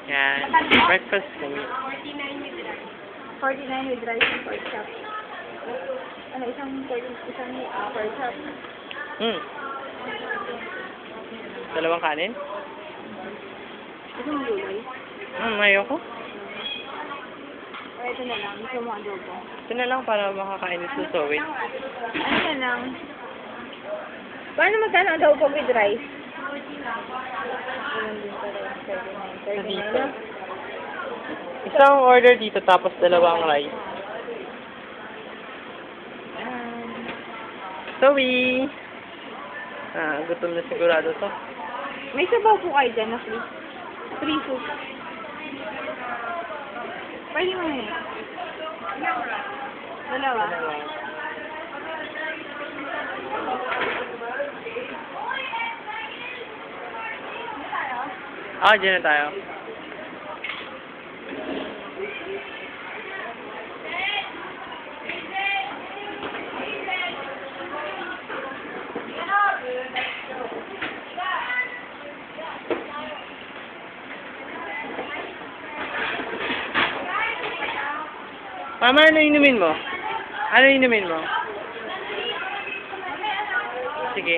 Yan. Breakfast kami. 49 with rice and pork chop. Ano, isang pork chop. Dalawang kanin? Gusto mo gulay? Ayoko. O ito na lang, gusto mo adobo. Ito na lang para makakain ni Zoe. Ano na lang? Paano magkano adobo with rice? Ganun din pala, 39 lang. Isang order dito tapos dalawang rice. Zoe! Gutom na sigurado to. May sabaw po kayo dyan na free. Free soup. Pwede mo yun. Dalawa. Dyan na tayo. Mama, ano inumin mo? Ano inumin mo? Sige.